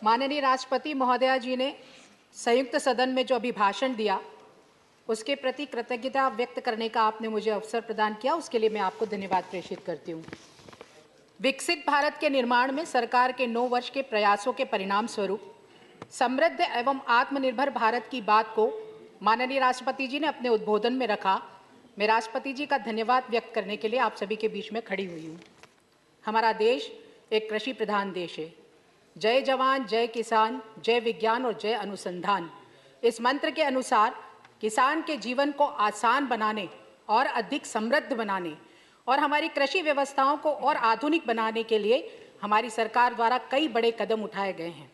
माननीय राष्ट्रपति महोदया जी ने संयुक्त सदन में जो अभिभाषण दिया उसके प्रति कृतज्ञता व्यक्त करने का आपने मुझे अवसर प्रदान किया, उसके लिए मैं आपको धन्यवाद प्रेषित करती हूँ। विकसित भारत के निर्माण में सरकार के 9 वर्ष के प्रयासों के परिणाम स्वरूप समृद्ध एवं आत्मनिर्भर भारत की बात को माननीय राष्ट्रपति जी ने अपने उद्बोधन में रखा। मैं राष्ट्रपति जी का धन्यवाद व्यक्त करने के लिए आप सभी के बीच में खड़ी हुई हूँ। हमारा देश एक कृषि प्रधान देश है। जय जवान, जय किसान, जय विज्ञान और जय अनुसंधान, इस मंत्र के अनुसार किसान के जीवन को आसान बनाने और अधिक समृद्ध बनाने और हमारी कृषि व्यवस्थाओं को और आधुनिक बनाने के लिए हमारी सरकार द्वारा कई बड़े कदम उठाए गए हैं।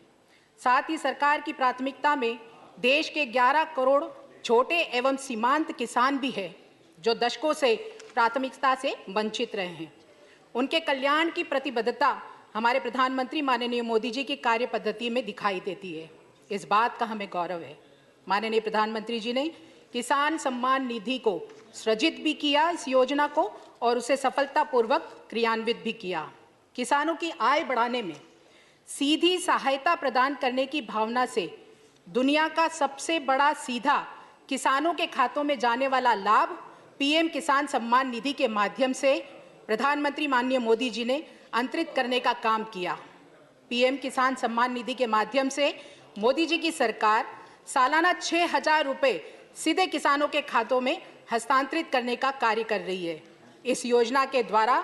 साथ ही सरकार की प्राथमिकता में देश के 11 करोड़ छोटे एवं सीमांत किसान भी हैं, जो दशकों से प्राथमिकता से वंचित रहे हैं। उनके कल्याण की प्रतिबद्धता हमारे प्रधानमंत्री माननीय मोदी जी की कार्य पद्धति में दिखाई देती है। इस बात का हमें गौरव है। माननीय प्रधानमंत्री जी ने किसान सम्मान निधि को सृजित भी किया, इस योजना को, और उसे सफलतापूर्वक क्रियान्वित भी किया। किसानों की आय बढ़ाने में सीधी सहायता प्रदान करने की भावना से दुनिया का सबसे बड़ा सीधा किसानों के खातों में जाने वाला लाभ पीएम किसान सम्मान निधि के माध्यम से प्रधानमंत्री माननीय मोदी जी ने अंतरित करने का काम किया। पीएम किसान सम्मान निधि के माध्यम से मोदी जी की सरकार सालाना 6,000 रुपये सीधे किसानों के खातों में हस्तांतरित करने का कार्य कर रही है। इस योजना के द्वारा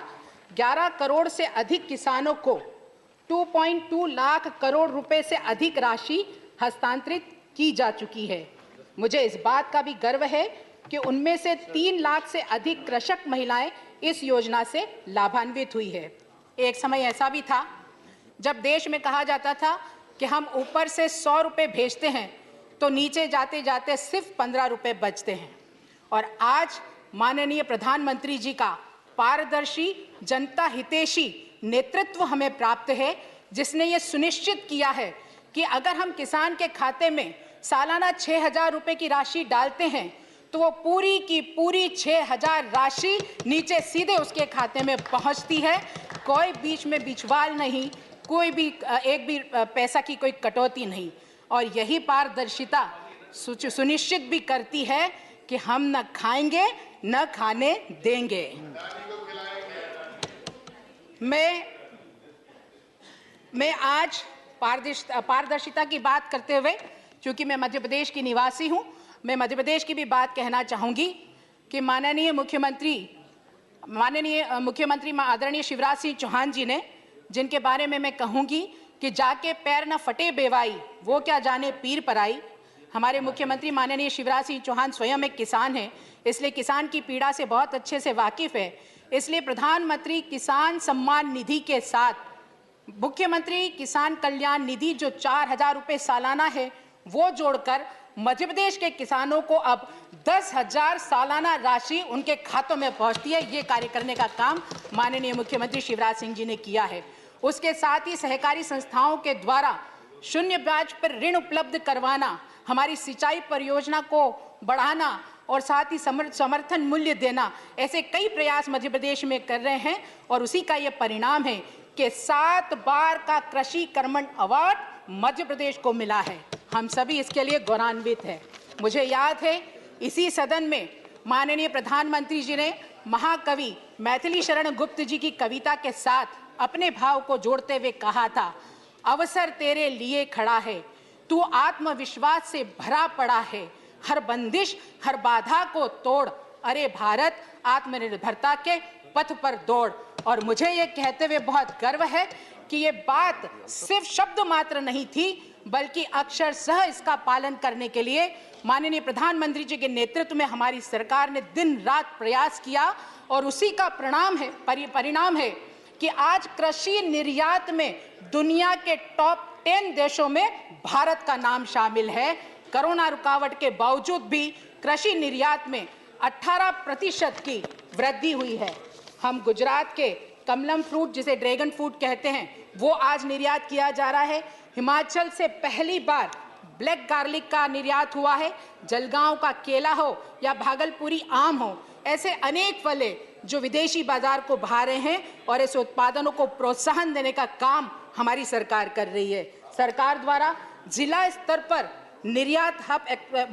11 करोड़ से अधिक किसानों को 2.2 लाख करोड़ रुपए से अधिक राशि हस्तांतरित की जा चुकी है। मुझे इस बात का भी गर्व है कि उनमें से 3 लाख से अधिक कृषक महिलाएं इस योजना से लाभान्वित हुई है। एक समय ऐसा भी था जब देश में कहा जाता था कि हम ऊपर से 100 रुपये भेजते हैं तो नीचे जाते जाते सिर्फ 15 रुपये बचते हैं, और आज माननीय प्रधानमंत्री जी का पारदर्शी, जनता हितैषी नेतृत्व हमें प्राप्त है, जिसने ये सुनिश्चित किया है कि अगर हम किसान के खाते में सालाना 6,000 रुपये की राशि डालते हैं तो वो पूरी की पूरी 6,000 राशि नीचे सीधे उसके खाते में पहुंचती है। कोई बीच में बिचवाल नहीं, कोई भी एक भी पैसा की कोई कटौती नहीं, और यही पारदर्शिता सुनिश्चित भी करती है कि हम न खाएंगे न खाने देंगे। मैं आज पारदर्शिता की बात करते हुए, क्योंकि मैं मध्य प्रदेश की निवासी हूं, मैं मध्य प्रदेश की भी बात कहना चाहूँगी कि माननीय मुख्यमंत्री आदरणीय शिवराज सिंह चौहान जी ने, जिनके बारे में मैं कहूँगी कि जाके पैर न फटे बेवाई, वो क्या जाने पीर पराई। हमारे मुख्यमंत्री माननीय शिवराज सिंह चौहान स्वयं एक किसान हैं, इसलिए किसान की पीड़ा से बहुत अच्छे से वाकिफ़ है। इसलिए प्रधानमंत्री किसान सम्मान निधि के साथ मुख्यमंत्री किसान कल्याण निधि जो 4,000 रुपये सालाना है, वो जोड़कर मध्य प्रदेश के किसानों को अब 10,000 सालाना राशि उनके खातों में पहुंचती है। ये कार्य करने का काम माननीय मुख्यमंत्री शिवराज सिंह जी ने किया है। उसके साथ ही सहकारी संस्थाओं के द्वारा शून्य ब्याज पर ऋण उपलब्ध करवाना, हमारी सिंचाई परियोजना को बढ़ाना और साथ ही समर्थन मूल्य देना, ऐसे कई प्रयास मध्य प्रदेश में कर रहे हैं, और उसी का ये परिणाम है कि 7 बार का कृषि कर्मण अवार्ड मध्य प्रदेश को मिला है। हम सभी इसके लिए गौरवान्वित हैं। मुझे याद है इसी सदन में माननीय प्रधानमंत्री जी ने महाकवि मैथिली शरण गुप्त जी की कविता के साथ अपने भाव को जोड़ते हुए कहा था, अवसर तेरे लिए खड़ा है, तू आत्मविश्वास से भरा पड़ा है, हर बंदिश हर बाधा को तोड़, अरे भारत आत्मनिर्भरता के पथ पर दौड़। और मुझे ये कहते हुए बहुत गर्व है कि ये बात सिर्फ शब्द मात्र नहीं थी, बल्कि अक्षरशः इसका पालन करने के लिए माननीय प्रधानमंत्री जी के नेतृत्व में हमारी सरकार ने दिन रात प्रयास किया, और उसी का परिणाम है कि आज कृषि निर्यात में दुनिया के टॉप 10 देशों में भारत का नाम शामिल है। कोरोना रुकावट के बावजूद भी कृषि निर्यात में 18% की वृद्धि हुई है। हम गुजरात के कमलम फ्रूट, जिसे ड्रैगन फ्रूट कहते हैं, वो आज निर्यात किया जा रहा है। हिमाचल से पहली बार ब्लैक गार्लिक का निर्यात हुआ है। जलगांव का केला हो या भागलपुरी आम हो, ऐसे अनेक फल जो विदेशी बाजार को भा रहे हैं, और ऐसे उत्पादनों को प्रोत्साहन देने का काम हमारी सरकार कर रही है। सरकार द्वारा जिला स्तर पर निर्यात हब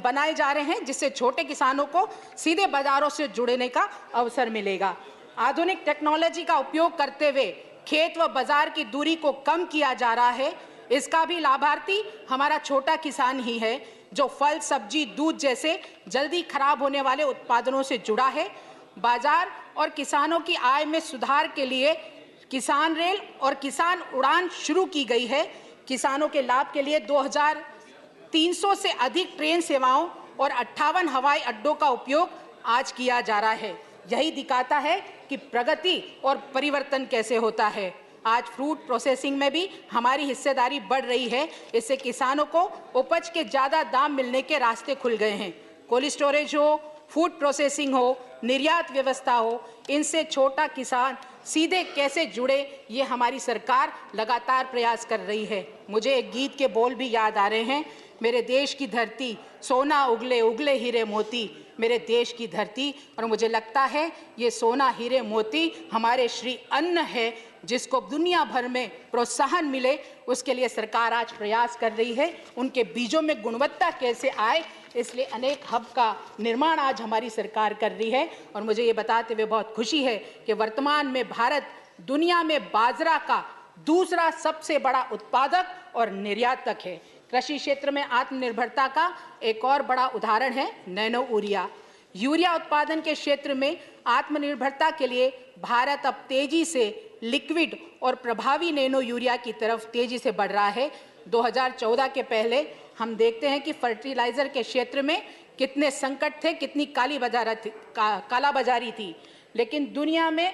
बनाए जा रहे हैं, जिससे छोटे किसानों को सीधे बाजारों से जुड़ने का अवसर मिलेगा। आधुनिक टेक्नोलॉजी का उपयोग करते हुए खेत व बाजार की दूरी को कम किया जा रहा है। इसका भी लाभार्थी हमारा छोटा किसान ही है, जो फल, सब्जी, दूध जैसे जल्दी खराब होने वाले उत्पादनों से जुड़ा है। बाजार और किसानों की आय में सुधार के लिए किसान रेल और किसान उड़ान शुरू की गई है। किसानों के लाभ के लिए 2300 से अधिक ट्रेन सेवाओं और 58 हवाई अड्डों का उपयोग आज किया जा रहा है। यही दिखाता है कि प्रगति और परिवर्तन कैसे होता है। आज फ्रूट प्रोसेसिंग में भी हमारी हिस्सेदारी बढ़ रही है। इससे किसानों को उपज के ज़्यादा दाम मिलने के रास्ते खुल गए हैं। कोल्ड स्टोरेज हो, फूड प्रोसेसिंग हो, निर्यात व्यवस्था हो, इनसे छोटा किसान सीधे कैसे जुड़े, ये हमारी सरकार लगातार प्रयास कर रही है। मुझे एक गीत के बोल भी याद आ रहे हैं, मेरे देश की धरती सोना उगले उगले हीरे मोती, मेरे देश की धरती। और मुझे लगता है ये सोना हीरे मोती हमारे श्री अन्न है, जिसको दुनिया भर में प्रोत्साहन मिले, उसके लिए सरकार आज प्रयास कर रही है। उनके बीजों में गुणवत्ता कैसे आए, इसलिए अनेक हब का निर्माण आज हमारी सरकार कर रही है। और मुझे ये बताते हुए बहुत खुशी है कि वर्तमान में भारत दुनिया में बाजरा का दूसरा सबसे बड़ा उत्पादक और निर्यातक है। कृषि क्षेत्र में आत्मनिर्भरता का एक और बड़ा उदाहरण है नैनो यूरिया। यूरिया उत्पादन के क्षेत्र में आत्मनिर्भरता के लिए भारत अब तेजी से लिक्विड और प्रभावी नैनो यूरिया की तरफ तेजी से बढ़ रहा है। 2014 के पहले हम देखते हैं कि फर्टिलाइजर के क्षेत्र में कितने संकट थे, कितनी कालाबाजारी थी, लेकिन दुनिया में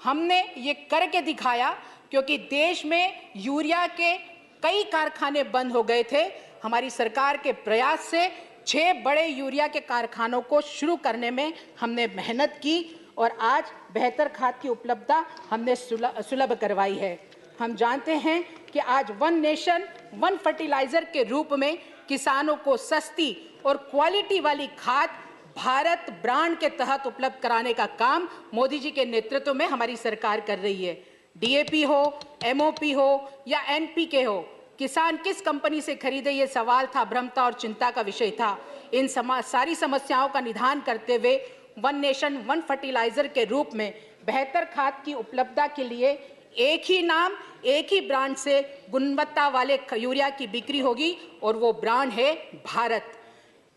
हमने ये करके दिखाया, क्योंकि देश में यूरिया के कई कारखाने बंद हो गए थे। हमारी सरकार के प्रयास से 6 बड़े यूरिया के कारखानों को शुरू करने में हमने मेहनत की और आज बेहतर खाद की उपलब्धता हमने सुलभ करवाई है। हम जानते हैं कि आज वन नेशन वन फर्टिलाइजर के रूप में किसानों को सस्ती और क्वालिटी वाली खाद भारत ब्रांड के तहत उपलब्ध कराने का काम मोदी जी के नेतृत्व में हमारी सरकार कर रही है। डीएपी हो, एमओपी हो या एनपीके हो, किसान किस कंपनी से खरीदे, ये सवाल था, भ्रम था और चिंता का विषय था। इन सारी समस्याओं का निदान करते हुए वन नेशन वन फर्टिलाइजर के रूप में बेहतर खाद की उपलब्धता के लिए एक ही नाम, एक ही ब्रांड से गुणवत्ता वाले यूरिया की बिक्री होगी, और वो ब्रांड है भारत,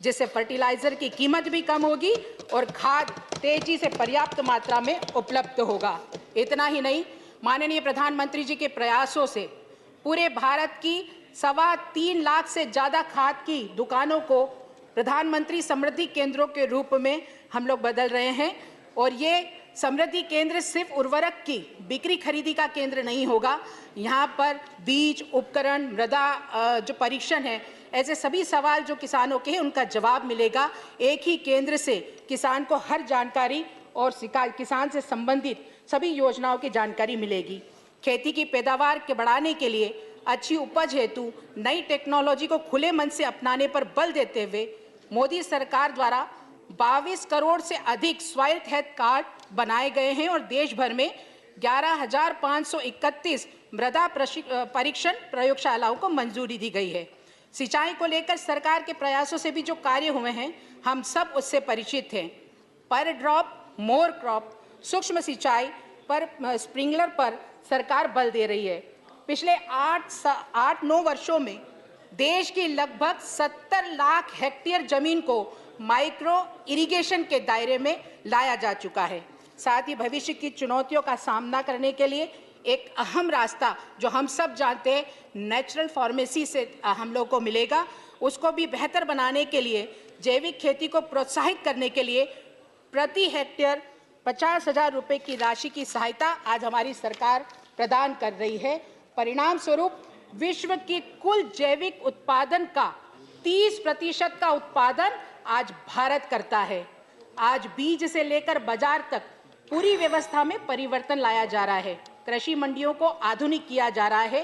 जिससे फर्टिलाइजर की कीमत भी कम होगी और खाद तेजी से पर्याप्त मात्रा में उपलब्ध होगा। इतना ही नहीं, माननीय प्रधानमंत्री जी के प्रयासों से पूरे भारत की 3.25 लाख से ज़्यादा खाद की दुकानों को प्रधानमंत्री समृद्धि केंद्रों के रूप में हम लोग बदल रहे हैं। और ये समृद्धि केंद्र सिर्फ उर्वरक की बिक्री खरीदी का केंद्र नहीं होगा। यहाँ पर बीज, उपकरण, मृदा जो परीक्षण है, ऐसे सभी सवाल जो किसानों के हैं उनका जवाब मिलेगा। एक ही केंद्र से किसान को हर जानकारी और किसान से संबंधित सभी योजनाओं की जानकारी मिलेगी। खेती की पैदावार के बढ़ाने के लिए अच्छी उपज हेतु नई टेक्नोलॉजी को खुले मन से अपनाने पर बल देते हुए मोदी सरकार द्वारा 22 करोड़ से अधिक स्वायत्त हेल्थ कार्ड बनाए गए हैं और देश भर में 11,531 मृदा परीक्षण प्रयोगशालाओं को मंजूरी दी गई है। सिंचाई को लेकर सरकार के प्रयासों से भी जो कार्य हुए हैं, हम सब उससे परिचित हैं। पर ड्रॉप मोर क्रॉप, सूक्ष्म सिंचाई पर, स्प्रिंकलर पर सरकार बल दे रही है। पिछले 8-9 वर्षों में देश की लगभग 70 लाख हेक्टेयर जमीन को माइक्रो इरिगेशन के दायरे में लाया जा चुका है। साथ ही भविष्य की चुनौतियों का सामना करने के लिए एक अहम रास्ता जो हम सब जानते हैं, नेचुरल फार्मेसी से हम लोग को मिलेगा। उसको भी बेहतर बनाने के लिए, जैविक खेती को प्रोत्साहित करने के लिए प्रति हेक्टेयर 50,000 रुपये की राशि की सहायता आज हमारी सरकार प्रदान कर रही है। परिणाम स्वरूप विश्व की कुल जैविक उत्पादन का 30% का उत्पादन आज भारत करता है। आज बीज से लेकर बाजार तक पूरी व्यवस्था में परिवर्तन लाया जा रहा है। कृषि मंडियों को आधुनिक किया जा रहा है।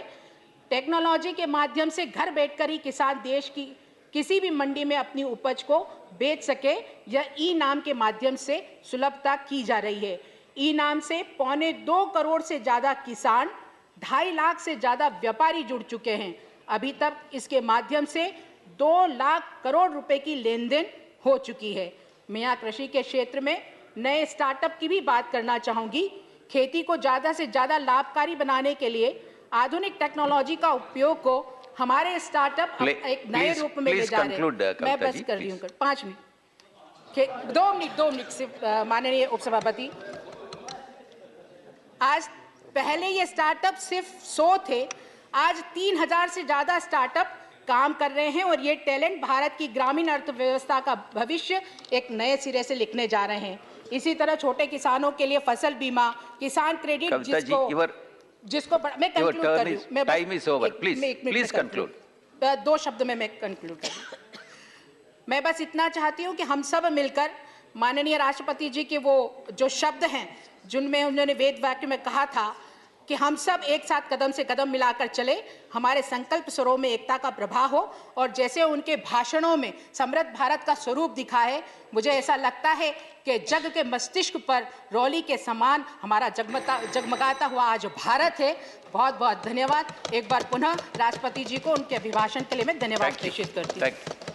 टेक्नोलॉजी के माध्यम से घर बैठकर ही किसान देश की किसी भी मंडी में अपनी उपज को बेच सके, यह ई नाम के माध्यम से सुलभता की जा रही है। ई नाम से 1.25 करोड़ से ज़्यादा किसान 2.5 लाख से ज्यादा व्यापारी जुड़ चुके हैं। अभी तक इसके माध्यम से 2 लाख करोड़ रुपए की लेन देन हो चुकी है। मैं यहाँ कृषि के क्षेत्र में नए स्टार्टअप की भी बात करना चाहूंगी। खेती को ज्यादा से ज्यादा लाभकारी बनाने के लिए आधुनिक टेक्नोलॉजी का उपयोग को हमारे स्टार्टअप एक नए रूप में ले जा रहे हैं। मैं बस कर रही हूँ 5 मिनट, 2 मिनट सिर्फ माननीय उपसभापति। आज पहले ये स्टार्टअप सिर्फ 100 थे, आज 3000 से ज्यादा स्टार्टअप काम कर रहे हैं और ये टैलेंट भारत की ग्रामीण अर्थव्यवस्था का भविष्य एक नए सिरे से लिखने जा रहे हैं। इसी तरह छोटे किसानों के लिए फसल बीमा, किसान क्रेडिट, जिसको मैं कंक्लूड कर रही हूं, time is over, please conclude. 2 शब्द में मैं कंक्लूड कर रही हूं। मैं बस इतना चाहती हूं कि हम सब मिलकर माननीय राष्ट्रपति जी के वो जो शब्द हैं जिनमें उन्होंने वेद वाक्य में कहा था कि हम सब एक साथ कदम से कदम मिलाकर चले, हमारे संकल्प स्वरों में एकता का प्रभाव हो और जैसे उनके भाषणों में समृद्ध भारत का स्वरूप दिखा है, मुझे ऐसा लगता है कि जग के मस्तिष्क पर रौली के समान हमारा जगमगाता हुआ आज भारत है। बहुत बहुत धन्यवाद। एक बार पुनः राष्ट्रपति जी को उनके अभिभाषण के लिए मैं धन्यवाद प्रेषित करती हूँ।